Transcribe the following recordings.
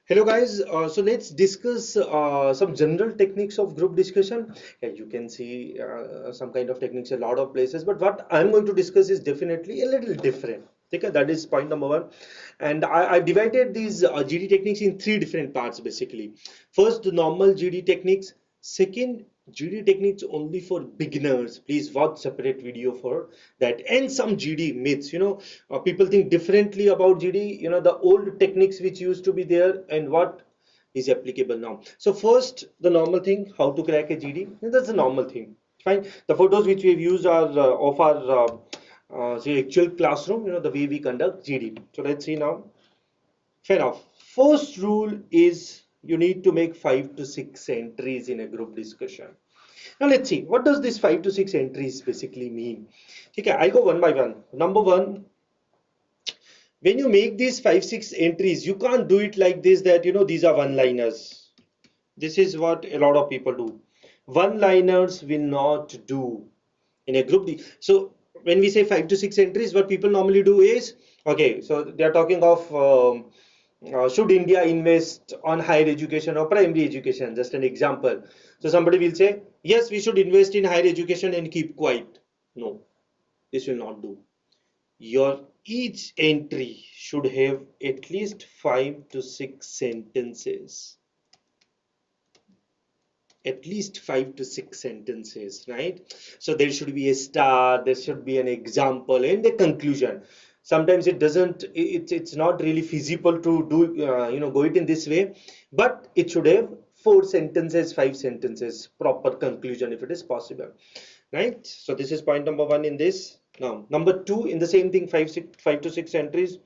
Hello guys, so let's discuss some general techniques of group discussion. Yeah, you can see some kind of techniques a lot of places, but what I'm going to discuss is definitely a little different. Okay, that is point number one. And I've divided these GD techniques in three different parts basically. First, the normal GD techniques. Second, GD techniques only for beginners. Please watch separate video for that. And some GD myths. People think differently about GD. The old techniques which used to be there and what is applicable now. So first, the normal thing, how to crack a GD. That's the normal thing. Fine. The photos which we've used are of our say actual classroom. The way we conduct GD. So let's see now. Fair enough. First rule is you need to make 5 to 6 entries in a group discussion. Now let's see, what does this 5 to 6 entries basically mean? Okay, I'll go one by one. Number one, when you make these 5 6 entries, you can't do it like this that these are one liners. This is what a lot of people do. One liners will not do in a group. So when we say 5 to 6 entries, what people normally do is, okay, so they are talking of should India invest on higher education or primary education? Just an example. So somebody will say, yes, we should invest in higher education and keep quiet. No, this will not do. Your each entry should have at least 5 to 6 sentences. At least 5 to 6 sentences, right? So there should be a start, there should be an example and a conclusion. Sometimes it doesn't, it's not really feasible to do, go it in this way, but it should have 4 sentences, 5 sentences, proper conclusion if it is possible, right? So this is point number one in this. Now, number two, in the same thing, 5 to 6 entries.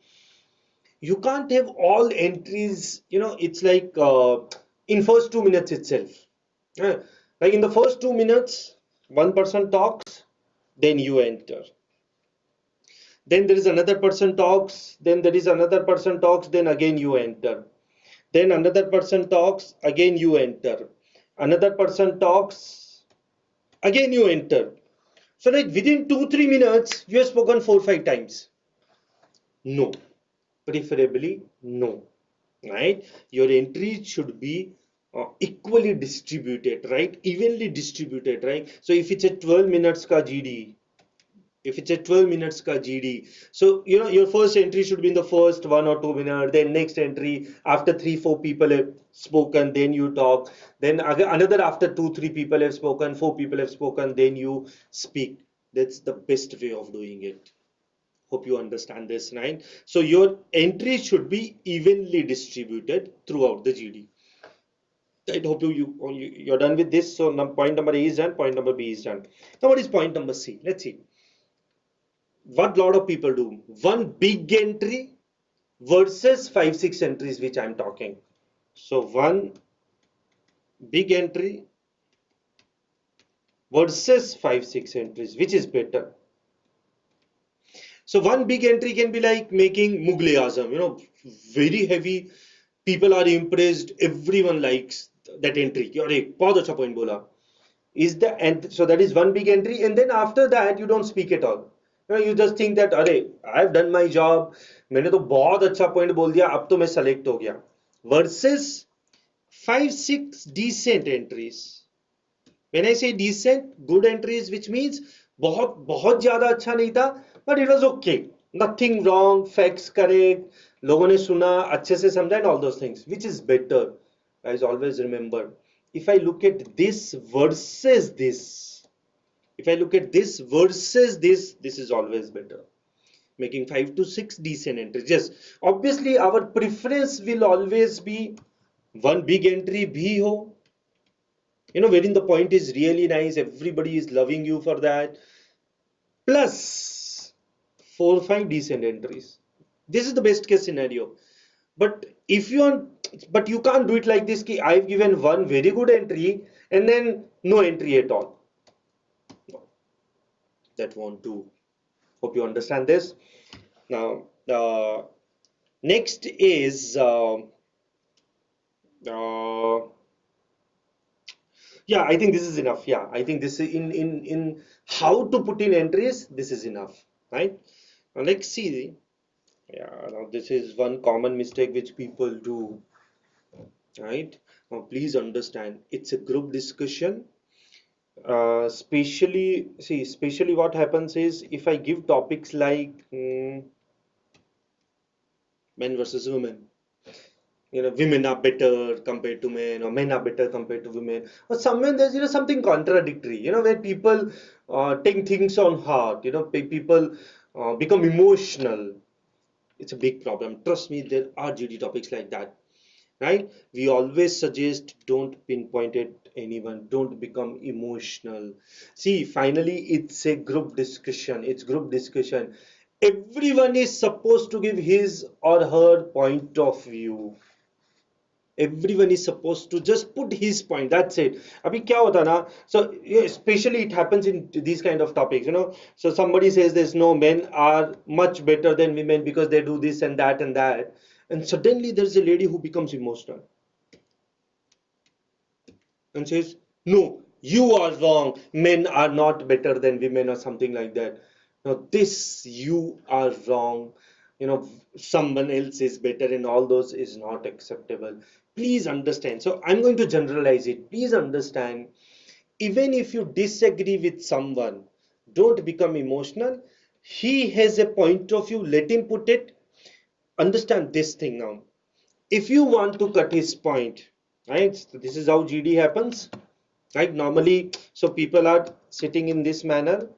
You can't have all entries, it's like in first 2 minutes itself. Yeah. Like in the first 2 minutes, one person talks, then you enter. Then there is another person talks, then there is another person talks, then again you enter. Then another person talks, again you enter. Another person talks, again you enter. So like within 2 3 minutes, you have spoken 4 5 times. No, preferably no, right? Your entries should be equally distributed, right? Evenly distributed, right? So if it's a 12 minutes ka GD, if it's a 12 minutes ka GD, so your first entry should be in the first 1 or 2 minutes, then next entry after 3 4 people have spoken, then you talk, then another after 2 3 people have spoken, 4 people have spoken, then you speak. That's the best way of doing it. Hope you understand this, right? So your entries should be evenly distributed throughout the GD. I hope you're done with this. So now point number A is done, point number B is done. Now what is point number C? Let's see. What lot of people do. One big entry versus 5 6 entries which I'm talking. So one big entry versus 5 6 entries, which is better? So one big entry can be like making Mughal Azam, very heavy. People are impressed. Everyone likes that entry. अरे बहुत अच्छा point बोला. So that is one big entry, and then after that you don't speak at all. You just think that अरे I've done my job. मैंने तो बहुत अच्छा point बोल दिया. अब तो मैं select हो गया. Versus 5 6 decent entries. When I say decent, good entries, which means बहुत बहुत ज्यादा अच्छा नहीं था, but it was okay. Nothing wrong, facts correct, लोगों ने सुना, अच्छे से समझा, and all those things. Which is better? Guys, always remember, if I look at this versus this, this is always better. Making 5 to 6 decent entries. Yes, obviously our preference will always be one big entry bhi ho, wherein the point is really nice, everybody is loving you for that, plus 4 5 decent entries. This is the best case scenario. But if you want, but you can't do it like this ki I've given one very good entry and then no entry at all. No, that won't do. Hope you understand this. Now next is yeah, I think this is enough. Yeah, I think this is in how to put in entries, this is enough, right? Now let's see. Yeah, now this is one common mistake which people do. right? Now please understand, it's a group discussion. Especially what happens is, if I give topics like men versus women, women are better compared to men, or men are better compared to women, or somewhere there's something contradictory, where people take things on heart, people become emotional. It's a big problem. Trust me, there are GD topics like that, right? We always suggest, don't pinpoint at anyone, don't become emotional. See, finally, it's a group discussion. It's group discussion. Everyone is supposed to give his or her point of view. Everyone is supposed to just put his point, that's it. Abhi kya hota na, so especially it happens in these kind of topics, so somebody says there's no, men are much better than women because they do this and that, and suddenly there's a lady who becomes emotional and says, no, you are wrong, men are not better than women, or something like that. Now, this, you are wrong, someone else is better, and all those is not acceptable. Please understand. So, I'm going to generalize it. Please understand, even if you disagree with someone, don't become emotional. He has a point of view, let him put it. Understand this thing now. If you want to cut his point, right? So this is how GD happens, right? Normally, so people are sitting in this manner.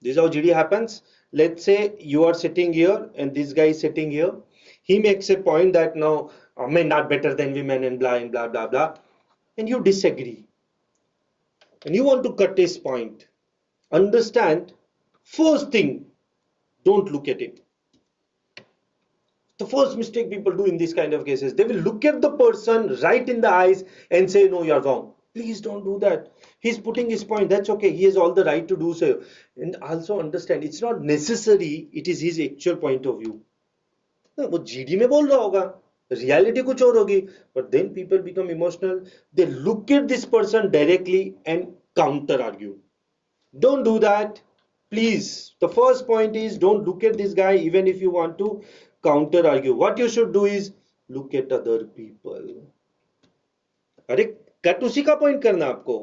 This is how GD happens. Let's say you are sitting here and this guy is sitting here. He makes a point that no, men are better than women and blah blah blah, and you disagree and you want to cut his point. Understand, first thing, don't look at it. The first mistake people do in these kind of cases, they will look at the person right in the eyes and say, no, you're wrong. Please don't do that. He's putting his point, that's okay, he has all the right to do so. And also understand, it's not necessary it is his actual point of view. वो GD में बोल रहा होगा, reality कुछ और होगी. But then people become emotional, they look at this person directly and counter argue. Don't do that, please. The first point is, don't look at this guy even if you want to counter argue. What you should do is look at other people. अरे cut उसी का point करना आपको,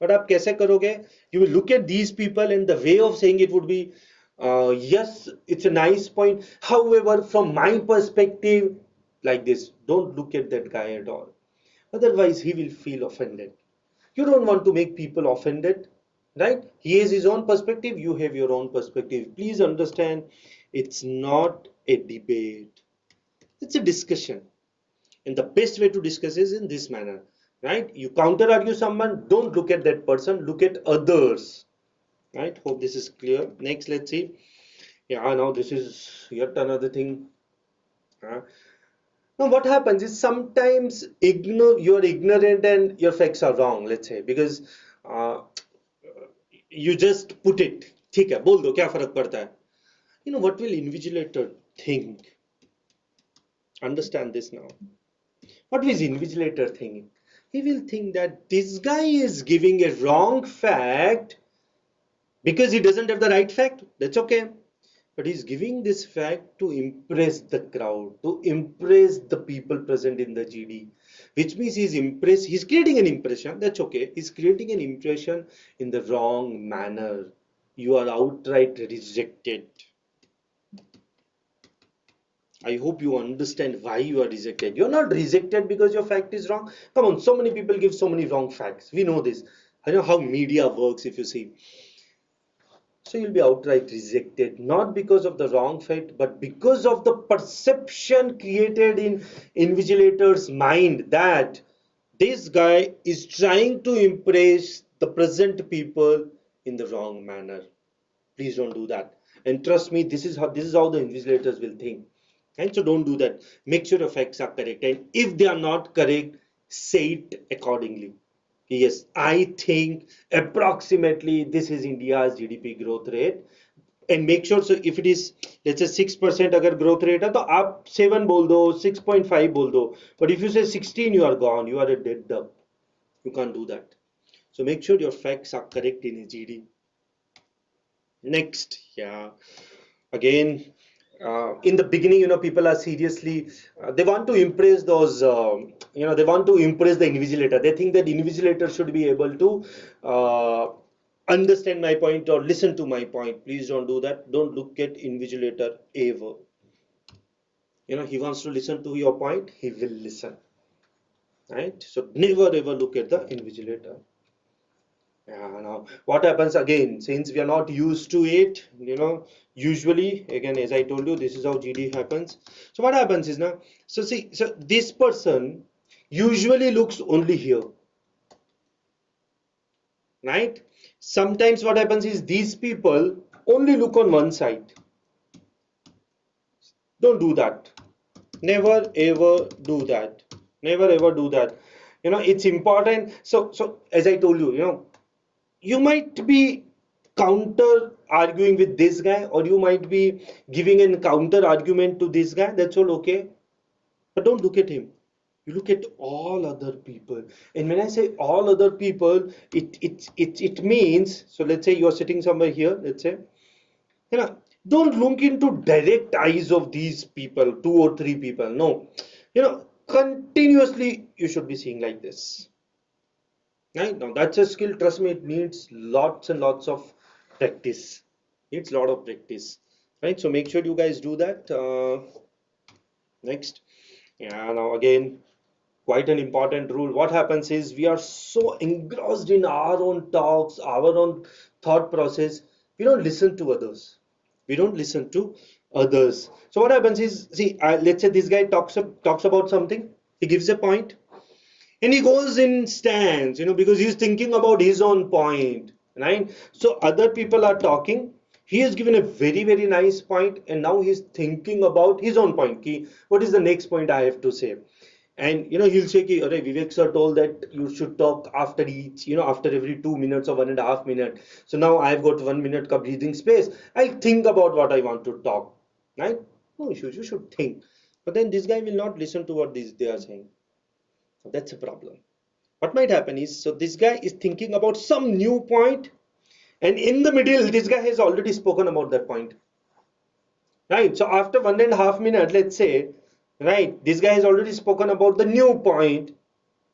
but आप कैसे करोगे? You will look at these people and the way of saying it would be, yes, it's a nice point, however from my perspective, like this. Don't look at that guy at all, otherwise he will feel offended. You don't want to make people offended, right? He has his own perspective, you have your own perspective. Please understand, it's not a debate, it's a discussion. And the best way to discuss is in this manner, right? You counter argue someone, don't look at that person, look at others, right? Hope this is clear. Next, let's see. Yeah, now this is yet another thing. Now what happens is, sometimes you're ignorant and your facts are wrong, let's say, because uh, you just put it, ठीक है बोल दो क्या फर्क पड़ता है. What will invigilator think? Understand this now. What is invigilator thinking? He will think that this guy is giving a wrong fact because he doesn't have the right fact. That's okay. But he's giving this fact to impress the crowd, to impress the people present in the GD, which means he's creating an impression. That's okay. He's creating an impression in the wrong manner. You are outright rejected. I hope you understand why you are rejected. You're not rejected because your fact is wrong. Come on, so many people give so many wrong facts. We know this. I know how media works, if you see. So you'll be outright rejected, not because of the wrong fact, but because of the perception created in invigilator's mind that this guy is trying to impress the present people in the wrong manner. Please don't do that. And trust me, this is how the invigilators will think. And so don't do that. Make sure your facts are correct. And if they are not correct, say it accordingly. Yes, I think approximately this is India's GDP growth rate. And make sure, so if it is, let's say 6% अगर growth rate है तो आप 7 बोल दो, 6.5 बोल दो. But if you say 16, you are gone. You are a dead duck. You can't do that. So make sure your facts are correct in a GD. Next, yeah. Again, in the beginning, people are seriously, they want to impress those, they want to impress the invigilator. They think that invigilator should be able to understand my point or listen to my point. Please don't do that. Don't look at invigilator ever. He wants to listen to your point, he will listen. Right? So never ever look at the invigilator. Now what happens again, since we are not used to it, usually, again, as I told you, this is how GD happens. So what happens is now, so see, so this person usually looks only here, right? Sometimes what happens is these people only look on one side. Don't do that. Never ever do that. Never ever do that. It's important. So as I told you, you might be counter arguing with this guy, or you might be giving a counter argument to this guy. That's all okay. But don't look at him. You look at all other people. And when I say all other people, it means, so let's say you're sitting somewhere here, let's say, don't look into direct eyes of these people, 2 or 3 people. No. Continuously you should be seeing like this. Right? Now that's a skill, trust me, it needs lots and lots of practice. It's a lot of practice. Right? So make sure you guys do that. Next. Yeah, now again, quite an important rule. What happens is we are so engrossed in our own talks, our own thought process, we don't listen to others. We don't listen to others. So what happens is, see, let's say this guy talks about something, he gives a point, and he goes in stance, because he's thinking about his own point, right? So other people are talking, he has given a very, very nice point, and now he's thinking about his own point. What is the next point I have to say? And he'll say, Vivek sir told that you should talk after each, after every 2 minutes or 1.5 minutes. So now I've got 1 minute ka breathing space. I'll think about what I want to talk, right? No issues, you should think. But then this guy will not listen to what they are saying. So that's a problem. What might happen is, so this guy is thinking about some new point, and in the middle, this guy has already spoken about that point. Right? So after 1.5 minutes, let's say, right, this guy has already spoken about the new point,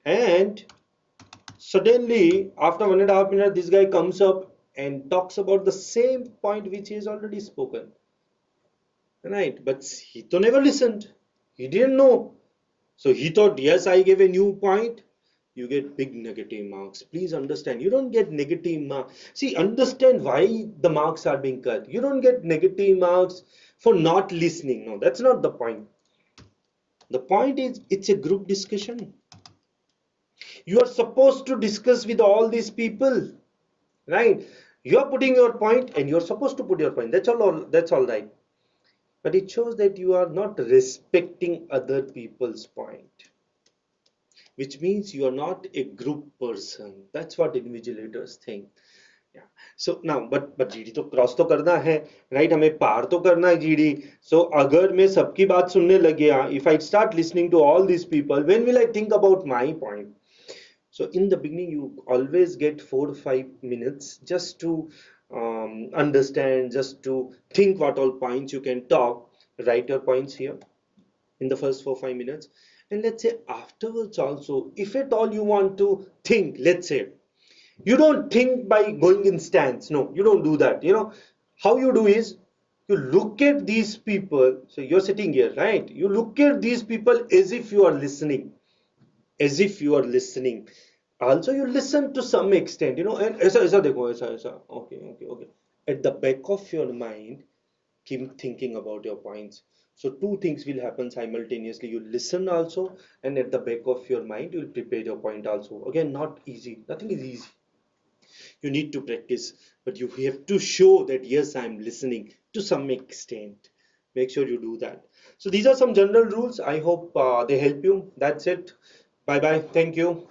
and suddenly after 1.5 minutes, this guy comes up and talks about the same point which he has already spoken. Right? But he to never listened. He didn't know. So he thought, yes, I gave a new point. You get big negative marks. Please understand, you don't get negative marks. See, understand why the marks are being cut. You don't get negative marks for not listening. No, that's not the point. The point is, it's a group discussion. You are supposed to discuss with all these people, right? You are putting your point and you're supposed to put your point. That's all right. But it shows that you are not respecting other people's point, which means you are not a group person. That's what invigilators think. Yeah. So now, but GD तो cross तो करना है, right? हमें पार तो करना है GD. So अगर मैं सबकी बात सुनने लग गया, if I start listening to all these people, when will I think about my point? So in the beginning, you always get 4 or 5 minutes just to understand, just to think what all points you can talk. Write your points here in the first 4 or 5 minutes. And let's say afterwards also, if at all you want to think, let's say, you don't think by going in stance. No, you don't do that. How you do is, you look at these people. So you're sitting here, right? You look at these people as if you are listening. As if you are listening. Also, you listen to some extent, and ऐसा देखो, ऐसा. Okay. At the back of your mind, keep thinking about your points. So 2 things will happen simultaneously. You listen also, and at the back of your mind, you'll prepare your point also. Again, not easy. Nothing is easy. You need to practice, but you have to show that yes, I'm listening to some extent. Make sure you do that. So these are some general rules. I hope they help you. That's it. Bye bye. Thank you.